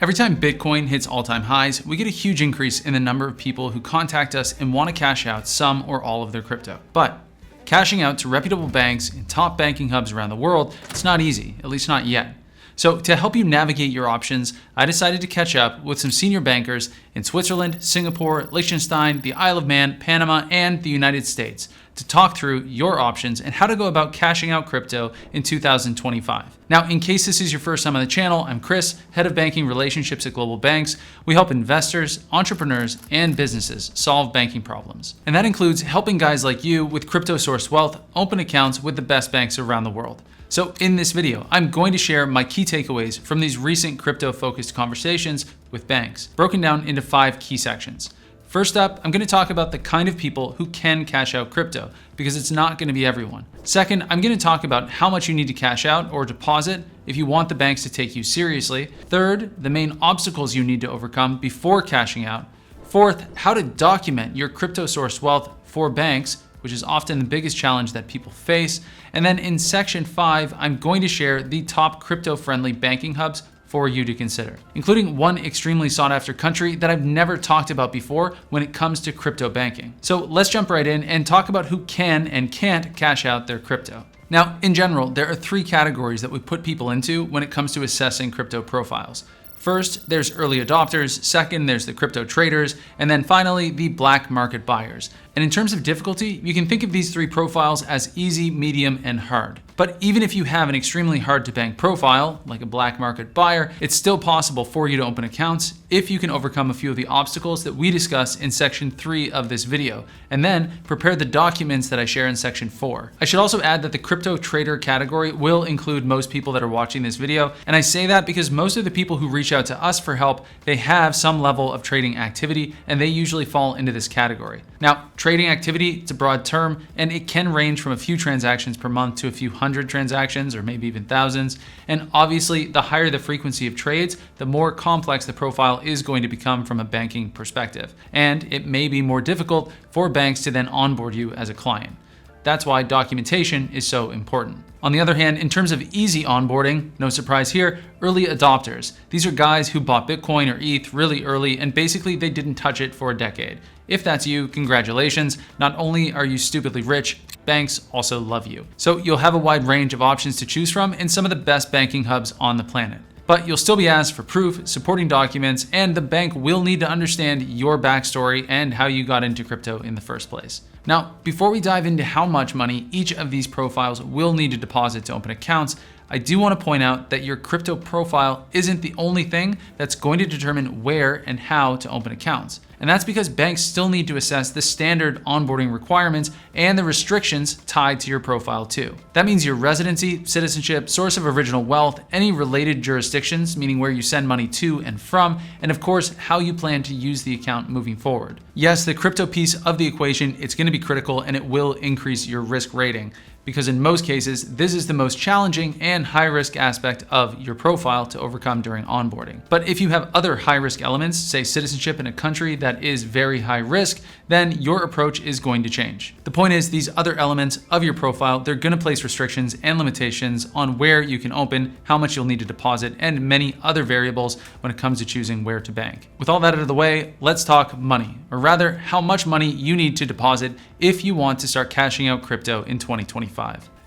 Every time Bitcoin hits all-time highs, we get a huge increase in the number of people who contact us and want to cash out some or all of their crypto. But cashing out to reputable banks and top banking hubs around the world, it's not easy, at least not yet. So to help you navigate your options, I decided to catch up with some senior bankers in Switzerland, Singapore, Liechtenstein, the Isle of Man, Panama, and the United States to talk through your options and how to go about cashing out crypto in 2025. Now, in case this is your first time on the channel, I'm Chris, Head of Banking Relationships at GlobalBanks. We help investors, entrepreneurs, and businesses solve banking problems. And that includes helping guys like you with crypto-sourced wealth open accounts with the best banks around the world. So in this video, I'm going to share my key takeaways from these recent crypto-focused conversations with banks, broken down into 5 key sections. First up, I'm going to talk about the kind of people who can cash out crypto, because it's not going to be everyone. Second, I'm going to talk about how much you need to cash out or deposit if you want the banks to take you seriously. Third, the main obstacles you need to overcome before cashing out. Fourth, how to document your crypto-sourced wealth for banks, which is often the biggest challenge that people face. And then in section 5, I'm going to share the top crypto-friendly banking hubs for you to consider, including one extremely sought after country that I've never talked about before when it comes to crypto banking. So let's jump right in and talk about who can and can't cash out their crypto. Now, in general, there are 3 categories that we put people into when it comes to assessing crypto profiles. First, there's early adopters. Second, there's the crypto traders. And then finally, the black market buyers. And in terms of difficulty, you can think of these 3 profiles as easy, medium, and hard. But even if you have an extremely hard to bank profile, like a black market buyer, it's still possible for you to open accounts if you can overcome a few of the obstacles that we discuss in section 3 of this video, and then prepare the documents that I share in section 4. I should also add that the crypto trader category will include most people that are watching this video, and I say that because most of the people who reach out to us for help, they have some level of trading activity, and they usually fall into this category. Now, trading activity, it's a broad term, and it can range from a few transactions per month to a few hundred transactions, or maybe even thousands. And obviously, the higher the frequency of trades, the more complex the profile is going to become from a banking perspective. And it may be more difficult for banks to then onboard you as a client. That's why documentation is so important. On the other hand, in terms of easy onboarding, no surprise here, early adopters. These are guys who bought Bitcoin or ETH really early and basically they didn't touch it for a decade. If that's you, congratulations. Not only are you stupidly rich, banks also love you. So you'll have a wide range of options to choose from in some of the best banking hubs on the planet. But you'll still be asked for proof, supporting documents, and the bank will need to understand your backstory and how you got into crypto in the first place. Now, before we dive into how much money each of these profiles will need to deposit to open accounts, I do want to point out that your crypto profile isn't the only thing that's going to determine where and how to open accounts. And that's because banks still need to assess the standard onboarding requirements and the restrictions tied to your profile too. That means your residency, citizenship, source of original wealth, any related jurisdictions, meaning where you send money to and from, and of course, how you plan to use the account moving forward. Yes, the crypto piece of the equation, it's going to be critical and it will increase your risk rating, because in most cases, this is the most challenging and high-risk aspect of your profile to overcome during onboarding. But if you have other high-risk elements, say citizenship in a country that is very high risk, then your approach is going to change. The point is, these other elements of your profile, they're going to place restrictions and limitations on where you can open, how much you'll need to deposit, and many other variables when it comes to choosing where to bank. With all that out of the way, let's talk money, or rather, how much money you need to deposit if you want to start cashing out crypto in 2025.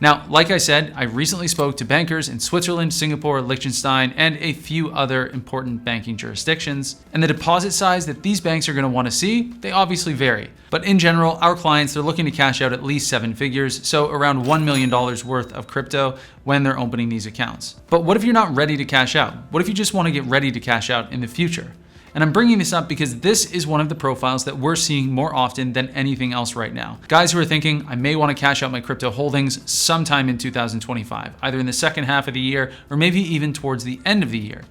Now, like I said, I recently spoke to bankers in Switzerland, Singapore, Liechtenstein, and a few other important banking jurisdictions. And the deposit size that these banks are going to want to see, they obviously vary. But in general, our clients, they're looking to cash out at least 7 figures, so around $1 million worth of crypto when they're opening these accounts. But what if you're not ready to cash out? What if you just want to get ready to cash out in the future? And I'm bringing this up because this is one of the profiles that we're seeing more often than anything else right now. Guys who are thinking, I may want to cash out my crypto holdings sometime in 2025, either in the second half of the year or maybe even towards the end of the year.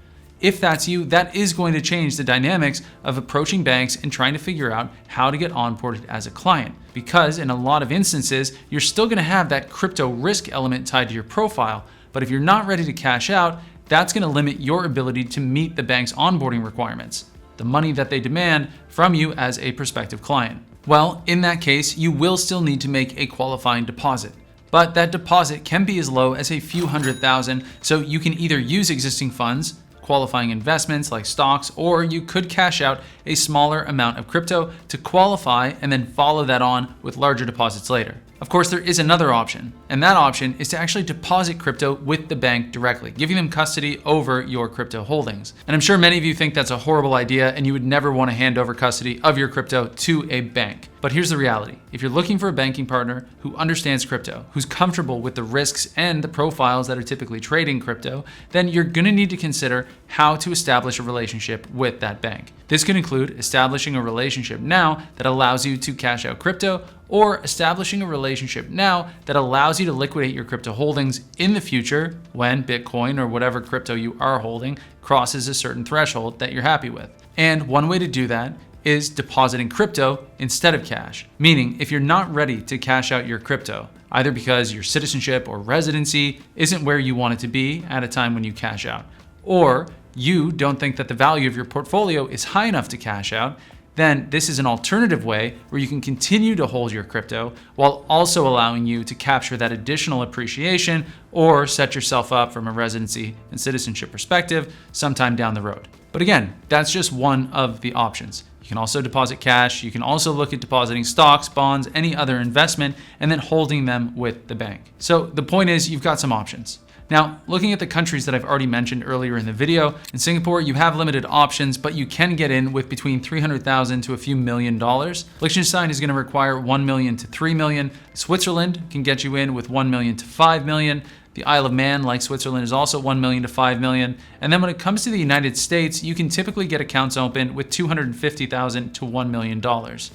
If that's you, that is going to change the dynamics of approaching banks and trying to figure out how to get onboarded as a client. Because in a lot of instances, you're still going to have that crypto risk element tied to your profile. But if you're not ready to cash out, that's going to limit your ability to meet the bank's onboarding requirements, the money that they demand from you as a prospective client. Well, in that case, you will still need to make a qualifying deposit. But that deposit can be as low as a few $100,000, so you can either use existing funds qualifying investments like stocks, or you could cash out a smaller amount of crypto to qualify and then follow that on with larger deposits later. Of course, there is another option, and that option is to actually deposit crypto with the bank directly, giving them custody over your crypto holdings. And I'm sure many of you think that's a horrible idea and you would never want to hand over custody of your crypto to a bank. But here's the reality. If you're looking for a banking partner who understands crypto, who's comfortable with the risks and the profiles that are typically trading crypto, then you're going to need to consider how to establish a relationship with that bank. This could include establishing a relationship now that allows you to cash out crypto, or establishing a relationship now that allows you to liquidate your crypto holdings in the future when Bitcoin or whatever crypto you are holding crosses a certain threshold that you're happy with. And one way to do that is depositing crypto instead of cash. Meaning, if you're not ready to cash out your crypto, either because your citizenship or residency isn't where you want it to be at a time when you cash out, or you don't think that the value of your portfolio is high enough to cash out, then this is an alternative way where you can continue to hold your crypto while also allowing you to capture that additional appreciation or set yourself up from a residency and citizenship perspective sometime down the road. But again, that's just one of the options. You can also deposit cash. You can also look at depositing stocks, bonds, any other investment, and then holding them with the bank. So the point is, you've got some options. Now, looking at the countries that I've already mentioned earlier in the video, in Singapore, you have limited options, but you can get in with between $300,000 to a few $1,000,000. Liechtenstein is going to require $1 million to $3 million. Switzerland can get you in with $1 million to $5 million. The Isle of Man, like Switzerland, is also $1 million to $5 million. And then when it comes to the United States, you can typically get accounts open with $250,000 to $1 million.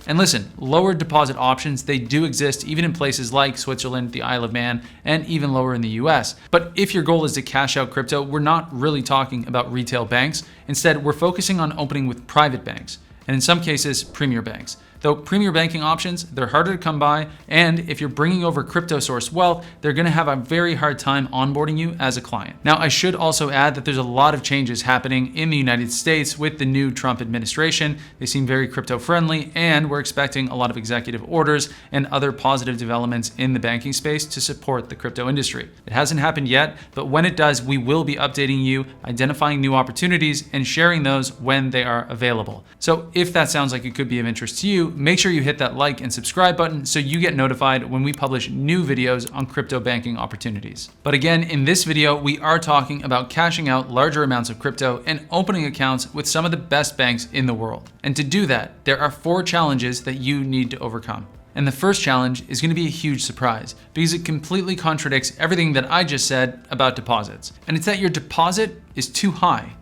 And listen, lower deposit options, they do exist even in places like Switzerland, the Isle of Man, and even lower in the US. But if your goal is to cash out crypto, we're not really talking about retail banks. Instead, we're focusing on opening with private banks, and in some cases, premier banks. Though premier banking options, they're harder to come by, and if you're bringing over crypto source wealth, they're going to have a very hard time onboarding you as a client. Now, I should also add that there's a lot of changes happening in the United States with the new Trump administration. They seem very crypto friendly, and we're expecting a lot of executive orders and other positive developments in the banking space to support the crypto industry. It hasn't happened yet, but when it does, we will be updating you, identifying new opportunities, and sharing those when they are available. So if that sounds like it could be of interest to you, make sure you hit that like and subscribe button so you get notified when we publish new videos on crypto banking opportunities. But again, in this video, we are talking about cashing out larger amounts of crypto and opening accounts with some of the best banks in the world. And to do that, there are 4 challenges that you need to overcome. And the first challenge is going to be a huge surprise because it completely contradicts everything that I just said about deposits. And it's that your deposit is too high.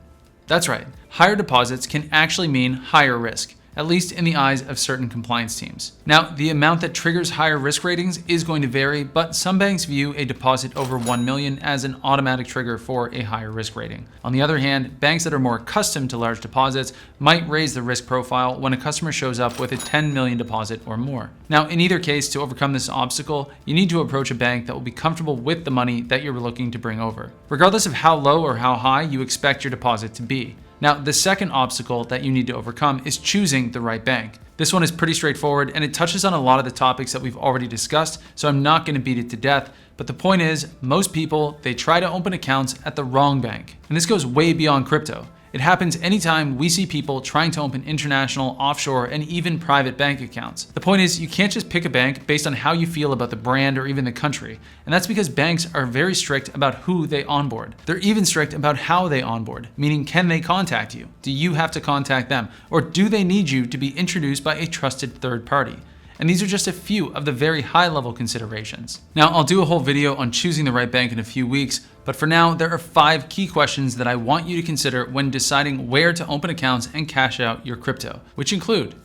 That's right. Higher deposits can actually mean higher risk, at least in the eyes of certain compliance teams. Now, the amount that triggers higher risk ratings is going to vary, but some banks view a deposit over 1 million as an automatic trigger for a higher risk rating. On the other hand, banks that are more accustomed to large deposits might raise the risk profile when a customer shows up with a 10 million deposit or more. Now, in either case, to overcome this obstacle, you need to approach a bank that will be comfortable with the money that you're looking to bring over, regardless of how low or how high you expect your deposit to be. Now, the second obstacle that you need to overcome is choosing the right bank. This one is pretty straightforward and it touches on a lot of the topics that we've already discussed, so I'm not going to beat it to death. But the point is, most people, they try to open accounts at the wrong bank. And this goes way beyond crypto. It happens anytime we see people trying to open international, offshore, and even private bank accounts. The point is, you can't just pick a bank based on how you feel about the brand or even the country. And that's because banks are very strict about who they onboard. They're even strict about how they onboard, meaning can they contact you? Do you have to contact them? Or do they need you to be introduced by a trusted third party? And these are just a few of the very high-level considerations. Now, I'll do a whole video on choosing the right bank in a few weeks, but for now, there are 5 key questions that I want you to consider when deciding where to open accounts and cash out your crypto, which include: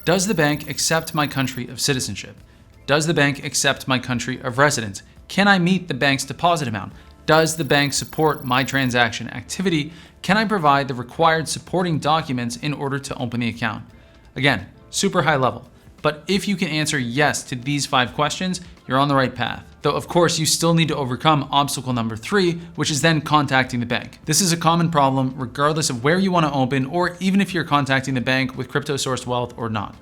does the bank accept my country of citizenship? Does the bank accept my country of residence? Can I meet the bank's deposit amount? Does the bank support my transaction activity? Can I provide the required supporting documents in order to open the account? Again, super high level. But if you can answer yes to these 5 questions, you're on the right path. Though of course you still need to overcome obstacle number 3, which is then contacting the bank. This is a common problem regardless of where you want to open, or even if you're contacting the bank with crypto sourced wealth or not.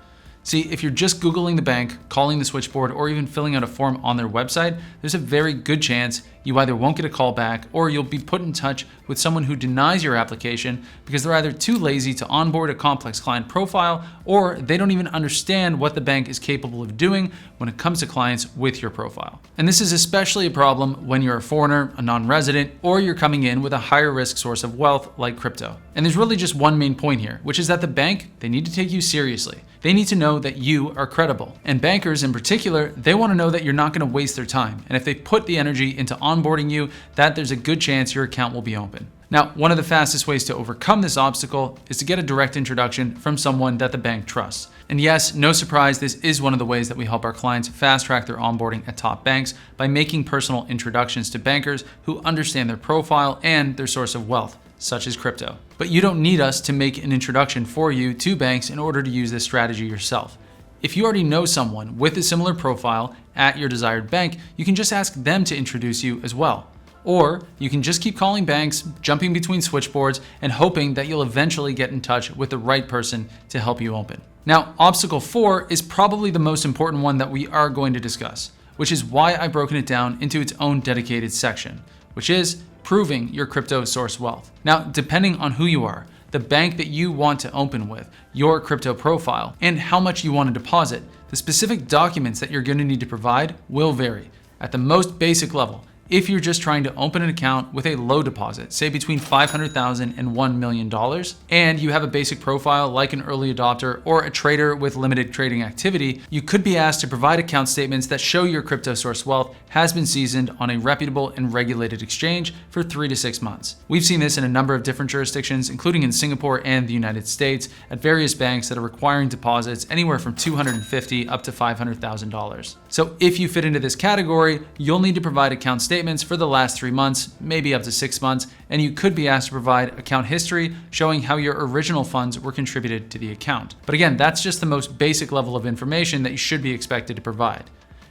See, if you're just Googling the bank, calling the switchboard, or even filling out a form on their website, there's a very good chance you either won't get a call back or you'll be put in touch with someone who denies your application because they're either too lazy to onboard a complex client profile or they don't even understand what the bank is capable of doing when it comes to clients with your profile. And this is especially a problem when you're a foreigner, a non-resident, or you're coming in with a higher risk source of wealth like crypto. And there's really just one main point here, which is that the bank, they need to take you seriously. They need to know that you are credible. And bankers in particular, they want to know that you're not going to waste their time. And if they put the energy into onboarding you, that there's a good chance your account will be open. Now, one of the fastest ways to overcome this obstacle is to get a direct introduction from someone that the bank trusts. And yes, no surprise, this is one of the ways that we help our clients fast track their onboarding at top banks by making personal introductions to bankers who understand their profile and their source of wealth, such as crypto. But you don't need us to make an introduction for you to banks in order to use this strategy yourself. If you already know someone with a similar profile at your desired bank, you can just ask them to introduce you as well. Or you can just keep calling banks, jumping between switchboards, and hoping that you'll eventually get in touch with the right person to help you open. Now, obstacle 4 is probably the most important one that we are going to discuss, which is why I've broken it down into its own dedicated section, which is proving your crypto source wealth. Now, depending on who you are, the bank that you want to open with, your crypto profile, and how much you want to deposit, the specific documents that you're going to need to provide will vary. At the most basic level, if you're just trying to open an account with a low deposit, say between $500,000 and $1 million, and you have a basic profile like an early adopter or a trader with limited trading activity, you could be asked to provide account statements that show your crypto source wealth has been seasoned on a reputable and regulated exchange for 3 to 6 months. We've seen this in a number of different jurisdictions, including in Singapore and the United States, at various banks that are requiring deposits anywhere from $250,000 up to $500,000. So if you fit into this category, you'll need to provide account statements for the last 3 months, maybe up to 6 months, and you could be asked to provide account history showing how your original funds were contributed to the account. But again, that's just the most basic level of information that you should be expected to provide.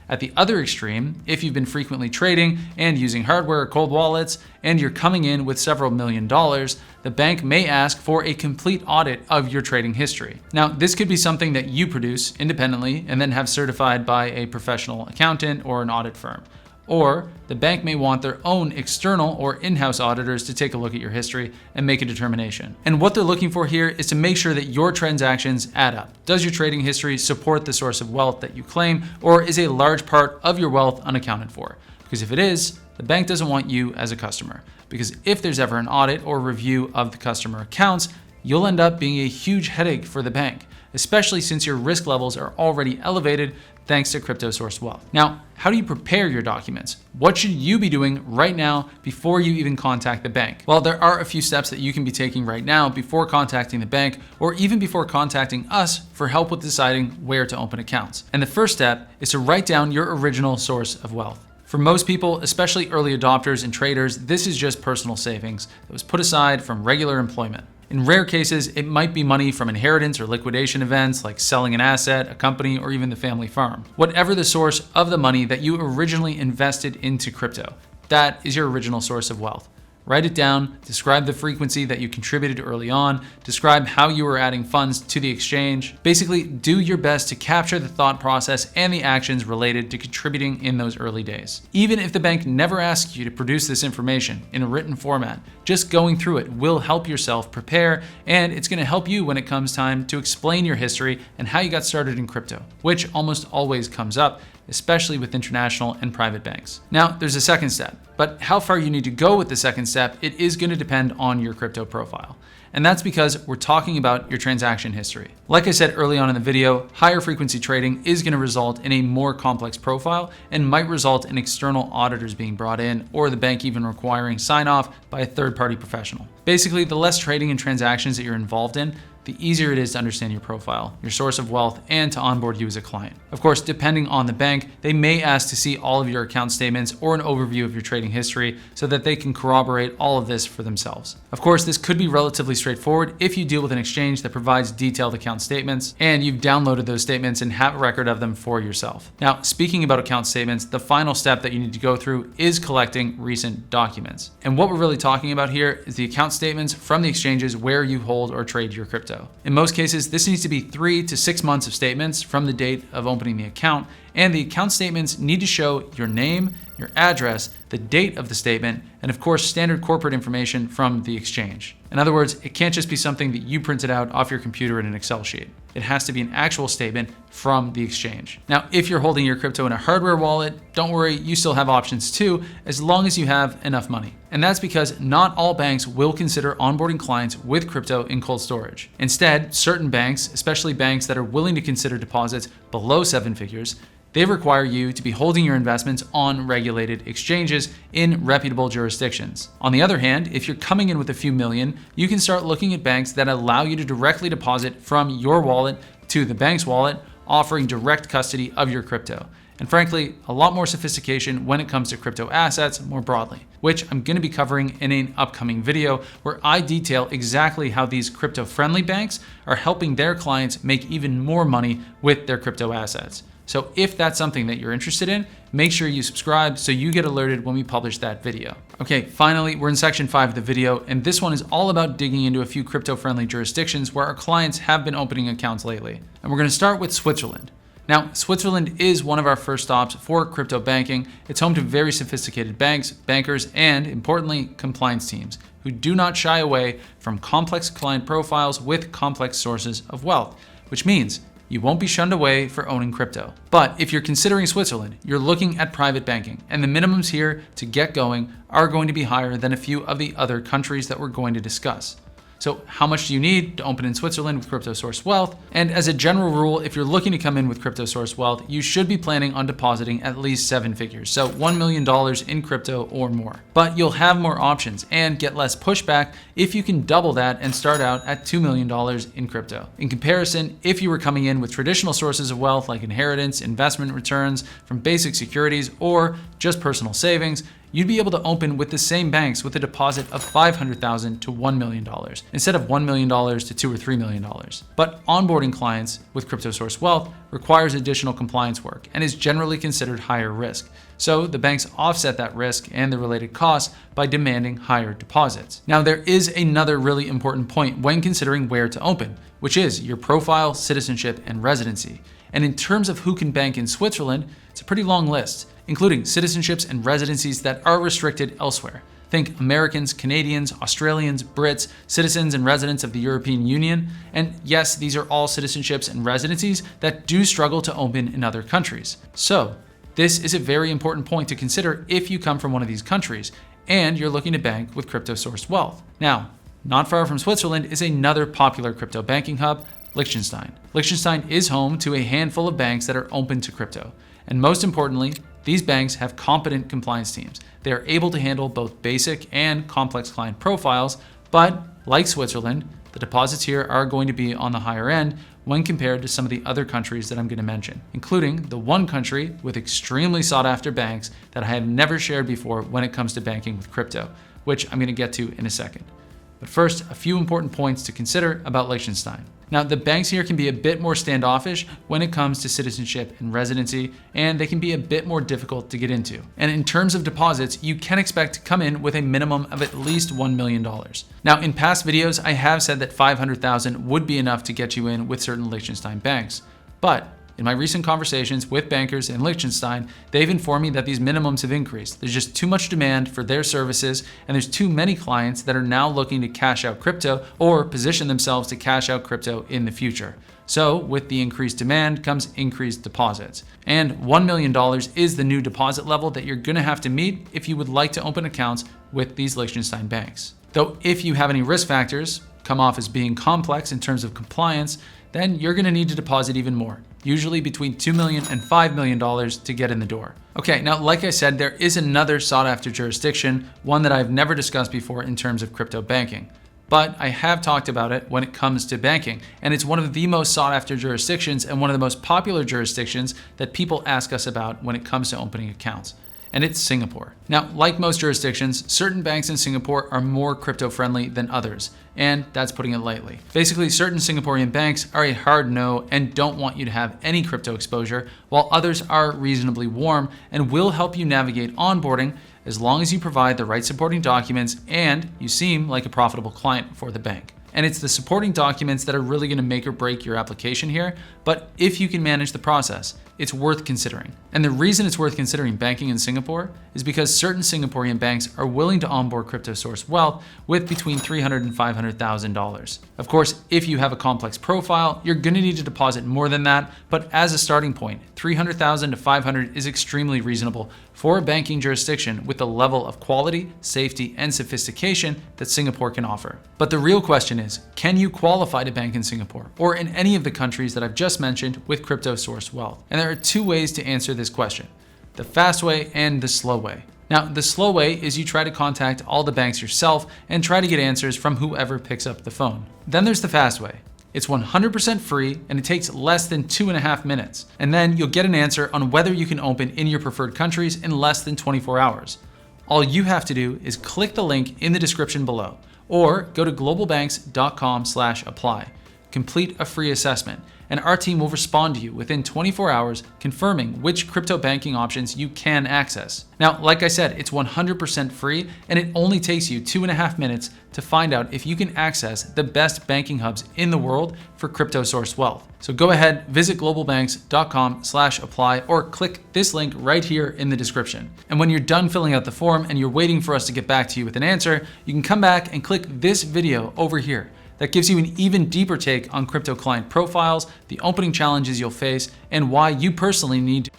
At the other extreme, if you've been frequently trading and using hardware or cold wallets, and you're coming in with several $1 million, the bank may ask for a complete audit of your trading history. Now, this could be something that you produce independently and then have certified by a professional accountant or an audit firm. Or the bank may want their own external or in-house auditors to take a look at your history and make a determination. And what they're looking for here is to make sure that your transactions add up. Does your trading history support the source of wealth that you claim, or is a large part of your wealth unaccounted for? Because if it is, the bank doesn't want you as a customer. Because if there's ever an audit or review of the customer accounts, you'll end up being a huge headache for the bank, especially since your risk levels are already elevated thanks to crypto source wealth. Now, how do you prepare your documents? What should you be doing right now before you even contact the bank? Well, there are a few steps that you can be taking right now before contacting the bank, or even before contacting us for help with deciding where to open accounts. And the first step is to write down your original source of wealth. For most people, especially early adopters and traders, this is just personal savings that was put aside from regular employment. In rare cases, it might be money from inheritance or liquidation events like selling an asset, a company, or even the family farm. Whatever the source of the money that you originally invested into crypto, that is your original source of wealth. Write it down, describe the frequency that you contributed early on, describe how you were adding funds to the exchange. Basically, do your best to capture the thought process and the actions related to contributing in those early days. Even if the bank never asks you to produce this information in a written format, just going through it will help yourself prepare, and it's going to help you when it comes time to explain your history and how you got started in crypto, which almost always comes up, especially with international and private banks. Now, there's a second step, but how far you need to go with the second step, it is going to depend on your crypto profile. And that's because we're talking about your transaction history. Like I said early on in the video, higher frequency trading is going to result in a more complex profile and might result in external auditors being brought in, or the bank even requiring sign-off by a third-party professional. Basically, the less trading and transactions that you're involved in, the easier it is to understand your profile, your source of wealth, and to onboard you as a client. Of course, depending on the bank, they may ask to see all of your account statements or an overview of your trading history so that they can corroborate all of this for themselves. Of course, this could be relatively straightforward if you deal with an exchange that provides detailed account statements and you've downloaded those statements and have a record of them for yourself. Now, speaking about account statements, the final step that you need to go through is collecting recent documents. And what we're really talking about here is the account statements from the exchanges where you hold or trade your crypto. In most cases, this needs to be 3 to 6 months of statements from the date of opening the account, and the account statements need to show your name your address, the date of the statement, and of course, standard corporate information from the exchange. In other words, it can't just be something that you printed out off your computer in an Excel sheet. It has to be an actual statement from the exchange. Now, if you're holding your crypto in a hardware wallet, don't worry, you still have options too, as long as you have enough money. And that's because not all banks will consider onboarding clients with crypto in cold storage. Instead, certain banks, especially banks that are willing to consider deposits below 7 figures, they require you to be holding your investments on regulated exchanges in reputable jurisdictions. On the other hand, if you're coming in with a few million, you can start looking at banks that allow you to directly deposit from your wallet to the bank's wallet, offering direct custody of your crypto. And frankly, a lot more sophistication when it comes to crypto assets more broadly, which I'm going to be covering in an upcoming video where I detail exactly how these crypto-friendly banks are helping their clients make even more money with their crypto assets. So if that's something that you're interested in, make sure you subscribe so you get alerted when we publish that video. Okay, finally, we're in section 5 of the video, and this one is all about digging into a few crypto-friendly jurisdictions where our clients have been opening accounts lately. And we're gonna start with Switzerland. Now, Switzerland is one of our first stops for crypto banking. It's home to very sophisticated banks, bankers, and importantly, compliance teams who do not shy away from complex client profiles with complex sources of wealth, which means you won't be shunned away for owning crypto. But if you're considering Switzerland, you're looking at private banking, and the minimums here to get going are going to be higher than a few of the other countries that we're going to discuss. So how much do you need to open in Switzerland with crypto source wealth? And as a general rule, if you're looking to come in with crypto source wealth, you should be planning on depositing at least 7 figures, so $1 million in crypto or more. But you'll have more options and get less pushback if you can double that and start out at $2 million in crypto. In comparison, if you were coming in with traditional sources of wealth like inheritance, investment returns from basic securities, or just personal savings, you'd be able to open with the same banks with a deposit of $500,000 to $1 million, instead of $1 million to $2 or $3 million. But onboarding clients with crypto source wealth requires additional compliance work and is generally considered higher risk. So the banks offset that risk and the related costs by demanding higher deposits. Now, there is another really important point when considering where to open, which is your profile, citizenship, and residency. And in terms of who can bank in Switzerland, it's a pretty long list, including citizenships and residencies that are restricted elsewhere. Think Americans, Canadians, Australians, Brits, citizens and residents of the European Union. And yes, these are all citizenships and residencies that do struggle to open in other countries. So this is a very important point to consider if you come from one of these countries and you're looking to bank with crypto sourced wealth. Now, not far from Switzerland is another popular crypto banking hub, Liechtenstein. Liechtenstein is home to a handful of banks that are open to crypto. And most importantly, these banks have competent compliance teams. They are able to handle both basic and complex client profiles, but like Switzerland, the deposits here are going to be on the higher end when compared to some of the other countries that I'm going to mention, including the one country with extremely sought after banks that I have never shared before when it comes to banking with crypto, which I'm going to get to in a second. But first, a few important points to consider about Liechtenstein. Now, the banks here can be a bit more standoffish when it comes to citizenship and residency, and they can be a bit more difficult to get into. And in terms of deposits, you can expect to come in with a minimum of at least $1 million. Now, in past videos, I have said that $500,000 would be enough to get you in with certain Liechtenstein banks. But in my recent conversations with bankers in Liechtenstein, they've informed me that these minimums have increased. There's just too much demand for their services, and there's too many clients that are now looking to cash out crypto or position themselves to cash out crypto in the future. So with the increased demand comes increased deposits. And $1 million is the new deposit level that you're gonna have to meet if you would like to open accounts with these Liechtenstein banks. Though if you have any risk factors, come off as being complex in terms of compliance, then you're gonna need to deposit even more, usually between $2 million and $5 million to get in the door. Okay, now like I said, there is another sought after jurisdiction, one that I've never discussed before in terms of crypto banking. But I have talked about it when it comes to banking, and it's one of the most sought after jurisdictions and one of the most popular jurisdictions that people ask us about when it comes to opening accounts. And it's Singapore. Now, like most jurisdictions, certain banks in Singapore are more crypto friendly than others, and that's putting it lightly. Basically, certain Singaporean banks are a hard no and don't want you to have any crypto exposure, while others are reasonably warm and will help you navigate onboarding as long as you provide the right supporting documents and you seem like a profitable client for the bank. And it's the supporting documents that are really going to make or break your application here. But if you can manage the process, it's worth considering. And the reason it's worth considering banking in Singapore is because certain Singaporean banks are willing to onboard crypto source wealth with between $300,000 and $500,000. Of course, if you have a complex profile, you're going to need to deposit more than that. But as a starting point, $300,000 to $500,000 is extremely reasonable for a banking jurisdiction with the level of quality, safety, and sophistication that Singapore can offer. But the real question is, can you qualify to bank in Singapore or in any of the countries that I've just mentioned with crypto source wealth? And there are two ways to answer this question: the fast way and the slow way. Now, the slow way is you try to contact all the banks yourself and try to get answers from whoever picks up the phone. Then there's the fast way. It's 100% free and it takes less than 2.5 minutes. And then you'll get an answer on whether you can open in your preferred countries in less than 24 hours. All you have to do is click the link in the description below or go to globalbanks.com/apply. Complete a free assessment and our team will respond to you within 24 hours confirming which crypto banking options you can access. Now, like I said, it's 100% free and it only takes you 2.5 minutes to find out if you can access the best banking hubs in the world for crypto source wealth. So go ahead, visit globalbanks.com/apply or click this link right here in the description. And when you're done filling out the form and you're waiting for us to get back to you with an answer, you can come back and click this video over here. That gives you an even deeper take on crypto client profiles, the opening challenges you'll face, and why you personally need to